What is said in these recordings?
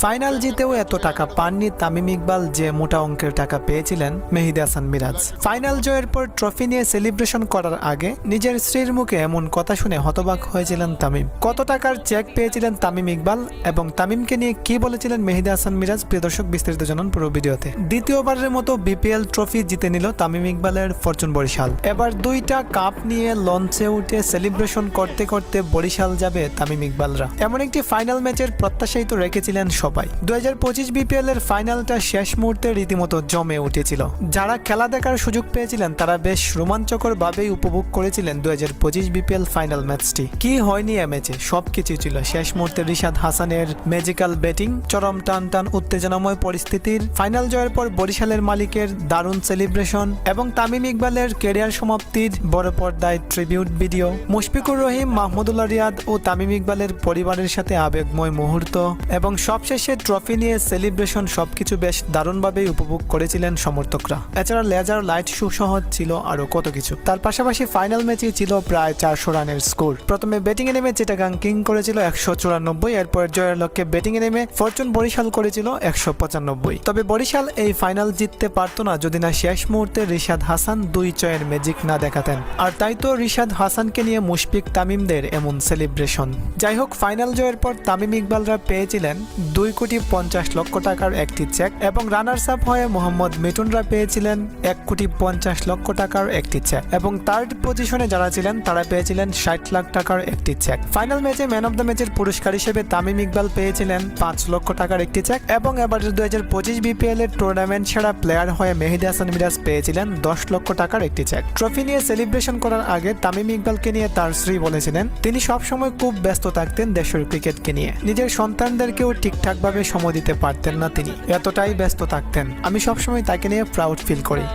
Final জিতেও এত টাকা পাননি তামিম ইকবাল যে মোটা অঙ্কের টাকা পেয়েছিলেন মেহেদী হাসান মিরাজ। ফাইনাল জয়ের পর ট্রফি নিয়ে সেলিব্রেশন করার আগে নিজের স্ত্রীর মুখে এমন কথা শুনে হতবাক হয়েছিলেন তামিম। কত টাকার চেক পেয়েছিলেন তামিম ইকবাল এবং তামিমকে নিয়ে কি বলেছিলেন মেহেদী হাসান মিরাজ, প্রিয় দর্শক বিস্তারিত জানুন পুরো ভিডিওতে। দ্বিতীয়বারের মতো বিপিএল ট্রফি জিতে নিল তামিম ইকবালের ফরচুন বরিশাল। এবার দুইটা কাপ নিয়ে লঞ্চে উঠে সেলিব্রেশন করতে করতে বরিশাল যাবে তামিম ইকবালরা। এমন একটি ফাইনাল ম্যাচের প্রত্যাশাই তো রেখেছিলেন সবাই। 2025 বিপিএল এর ফাইনালটা শেষ মুহূর্তে রীতিমতো জমে উঠেছিল। যারা খেলা দেখার সুযোগ পেয়েছিলেন তারা বেশ রোমাঞ্চকর ভাবেই উপভোগ করেছিলেন 2025 বিপিএল ফাইনাল ম্যাচটি। কি হয়নি এ ম্যাচে, সবকিছু ছিল। শেষ মুহূর্তে রিশাদ হাসানের ম্যাজিক্যাল ব্যাটিং, চরম টান উত্তেজনাময় পরিস্থিতির, ফাইনাল জয়ের পর বরিশালের মালিকের দারুণ সেলিব্রেশন এবং তামিম ইকবালের ক্যারিয়ার সমাপ্তির বড় পর্দায় ট্রিবিউট ভিডিও, মুশফিকুর রহিম, মাহমুদুল্লাহ রিয়াদ ও তামিম ইকবালের পরিবারের সাথে আবেগময় মুহূর্ত এবং সবশেষে ট্রফি নিয়ে সেলিব্রেশন, সবকিছু বেশ দারুণভাবেই উপভোগ করেছিলেন সমর্থকরা। এছাড়া লেজার লাইট শো সহ ছিল আরো কত কিছু। তার পাশাপাশি ফাইনাল ম্যাচে ছিল প্রায় 400 রানের স্কোর। প্রথমে ব্যাটিং এ নেমে চিটাগাং কিং করেছিল 194, এরপর জয়ের লক্ষ্যে ব্যাটিং এ নেমে ফরচুন বরিশাল করেছিল 195। তবে বরিশাল এই ফাইনাল জিততে পারত না যদি না শেষ মুহূর্তে রিশাদ হাসান 2 ছয়ের ম্যাজিক না দেখাতেন। আর তাই তো রিশাদ হাসানকে নিয়ে মুশফিক তামিমদের এমন সেলিব্রেশন। যাই হোক, ফাইনাল জয়ের পর তামিম ইকবালরা পেয়েছিলেন 2,50,00,000 টাকার একটি চেক এবং রানার্স আপ হয়ে মোহাম্মদ মিঠুনরা পেয়েছিলেন 1,50,00,000 টাকার একটি চেক এবং থার্ড পজিশনে যারা ছিলেন তারা পেয়েছিলেন 60 লাখ টাকার একটি চেক। ফাইনাল ম্যাচে ম্যান অব দ্য ম্যাচের পুরস্কার হিসেবে তামিম ইকবাল পেয়েছিলেন 5 লক্ষ টাকার একটি চেক এবং এবারের 2025 বিপিএল এর টুর্নামেন্ট সেরা প্লেয়ার হয়ে মেহেদী হাসান মিরাজ পেয়েছিলেন 10 লক্ষ টাকার একটি চেক। ট্রফি নিয়ে সেলিব্রেশন করার আগে তামিম ইকবালকে নিয়ে তার স্ত্রী বলেছিলেন তিনি সবসময় খুব ব্যস্ত থাকতেন দেশের ক্রিকেটকে নিয়ে, নিজের সন্তানদেরকেও ঠিকঠাকভাবে সময় দিতে পারতেন না, তিনি এতটাই ব্যস্ত থাকতেন। আমি সবসময় তাকে নিয়ে প্রাউড ফিল করি।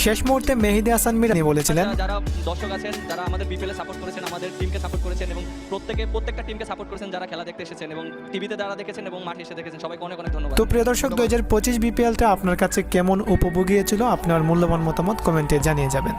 শেষ মুহূর্তে মেহেদী হাসান মিরাজ বলেছিলেন, যারা দর্শক আছেন, যারা আমাদের বিপিএল এ সাপোর্ট করেছেন, আমাদের টিমকে সাপোর্ট করেছেন এবং প্রত্যেকটা টিমকে সাপোর্ট করেছেন, যারা খেলা দেখতে এসেছেন এবং টিভিতে যারা দেখেছেন এবং মাঠে এসে দেখেছেন, সবাইকে অনেক অনেক ধন্যবাদ। তো প্রিয় দর্শক, 2025 বিপিএলটা আপনার কাছে কেমন উপভোগী ছিল? আপনার মূল্যবান মতামত কমেন্টে জানিয়ে যাবেন।